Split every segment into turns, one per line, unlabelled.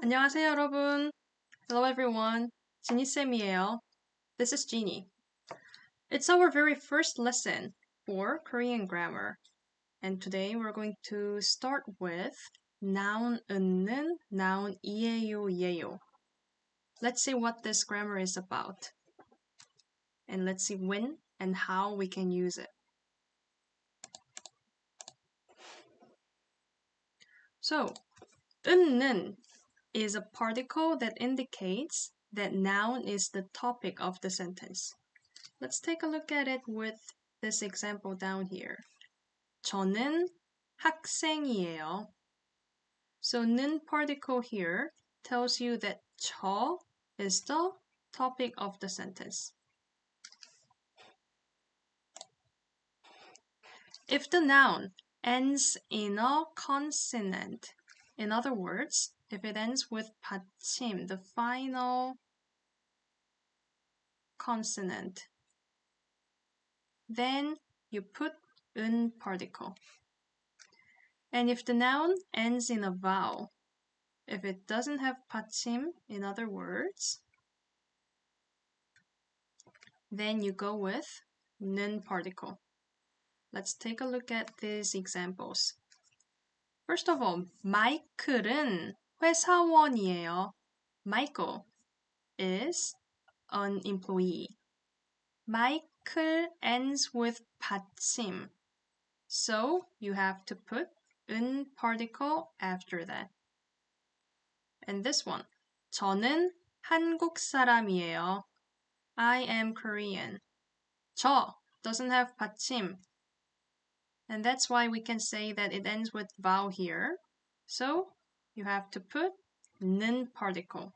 안녕하세요, 여러분. Hello, everyone. 지니쌤이에요. This is Genie. It's our very first lesson for Korean grammar. And today we're going to start with noun 은는, noun 이에요, 예요. Let's see what this grammar is about. And let's see when and how we can use it. So, 은는 is a particle that indicates that noun is the topic of the sentence. Let's take a look at it with this example down here. 저는 학생이에요. So 는 particle here tells you that 저 is the topic of the sentence. If the noun ends in a consonant, in other words, if it ends with 받침, the final consonant, then you put 은 particle. And if the noun ends in a vowel, if it doesn't have 받침, in other words, then you go with 는 particle. Let's take a look at these examples. First of all, 마이클은 회사원이에요. Michael is an employee. 마이클 ends with 받침. So you have to put 은 particle after that. And this one, 저는 한국 사람이에요. I am Korean. 저 doesn't have 받침. And that's why we can say that it ends with vowel here. So you have to put 는 particle.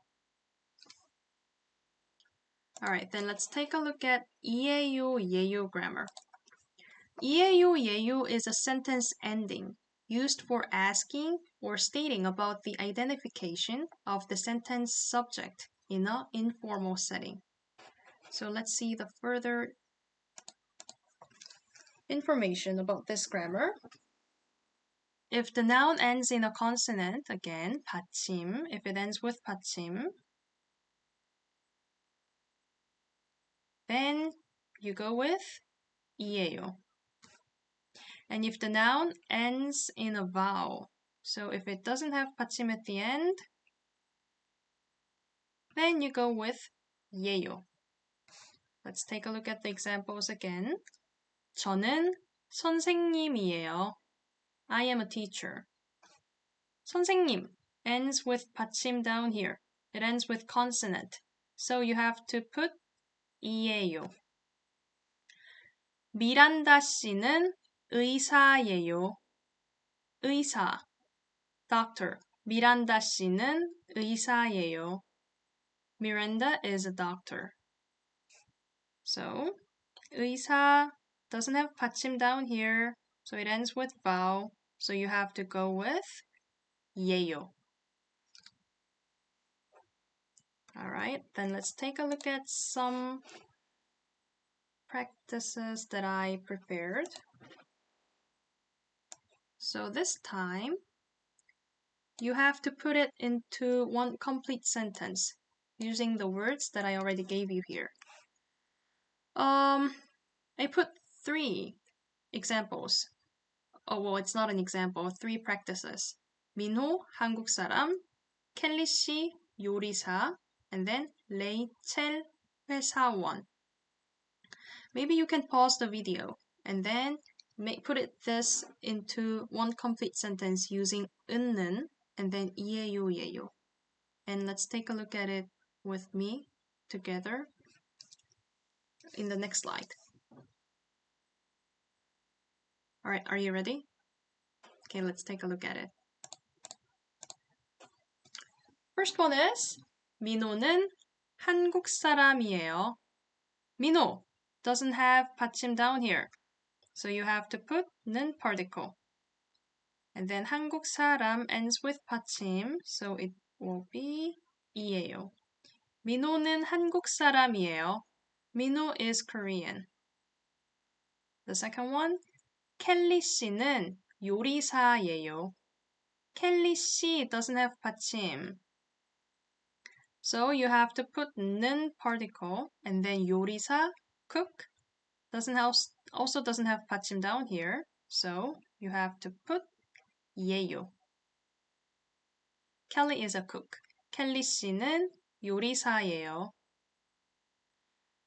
Alright, then let's take a look at 이에요, 예요 grammar. 이에요, 예요 is a sentence ending used for asking or stating about the identification of the sentence subject in an informal setting. So let's see the further information about this grammar. If the noun ends in a consonant, again, 받침, if it ends with 받침, then you go with 이에요. And if the noun ends in a vowel, so if it doesn't have 받침 at the end, then you go with 예요. Let's take a look at the examples again. 저는 선생님이에요. I am a teacher. 선생님 ends with 받침 down here. It ends with consonant. So you have to put 이에요. 미란다 씨는 의사예요. 의사, doctor. 미란다 씨는 의사예요. Miranda is a doctor. So, 의사 doesn't have 받침 down here, so it ends with vowel. So you have to go with 예요. Alright, then let's take a look at some practices that I prepared. So this time, you have to put it into one complete sentence using the words that I already gave you here. I put 3 examples. Oh, well, it's not an example. 3 practices. 민호, 한국 사람, 켈리 씨, 요리사, and then 레이첼, 회사원. Maybe you can pause the video and then put this into one complete sentence using 은는 and then 이에요, 예요. And let's take a look at it with me together in the next slide. Alright, are you ready? Okay, let's take a look at it. First one is 민호는 한국 사람이에요. 민호 doesn't have 받침 down here. So you have to put 는 particle. And then 한국 사람 ends with 받침, so it will be 이에요. 민호는 한국 사람이에요. 민호 is Korean. The second one, 켈리 씨는 요리사예요. 켈리 씨 doesn't have 받침. So you have to put 는 particle and then 요리사, cook, also doesn't have 받침 down here. So you have to put 예요. Kelly is a cook. 켈리 씨는 요리사예요.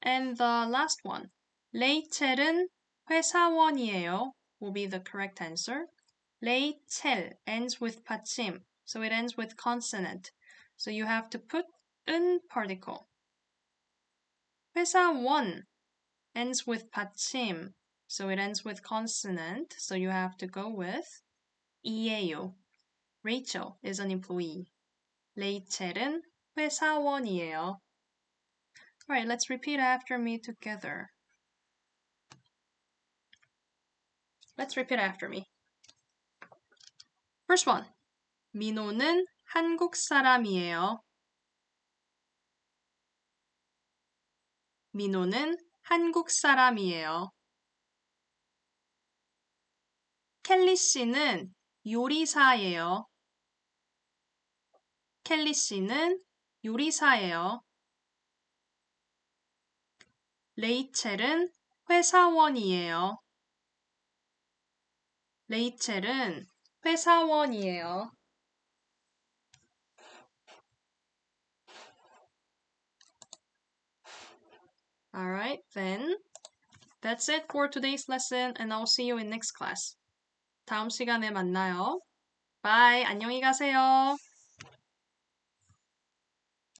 And the last one. 레이첼은 회사원이에요 will be the correct answer. 레이첼 ends with 받침, so it ends with consonant. So you have to put 은 particle. 회사원 ends with 받침, so it ends with consonant. So you have to go with 이에요. Rachel is an employee. 레이첼은 회사원이에요. Alright, let's repeat after me together. Let's repeat after me. First one. 민호는 한국 사람이에요. 민호는 한국 사람이에요. 켈리 씨는 요리사예요. 켈리 씨는 요리사예요. 레이첼은 회사원이에요. 레이첼은 회사원이에요. Alright, then that's it for today's lesson and I'll see you in next class. 다음 시간에 만나요. Bye. 안녕히 가세요.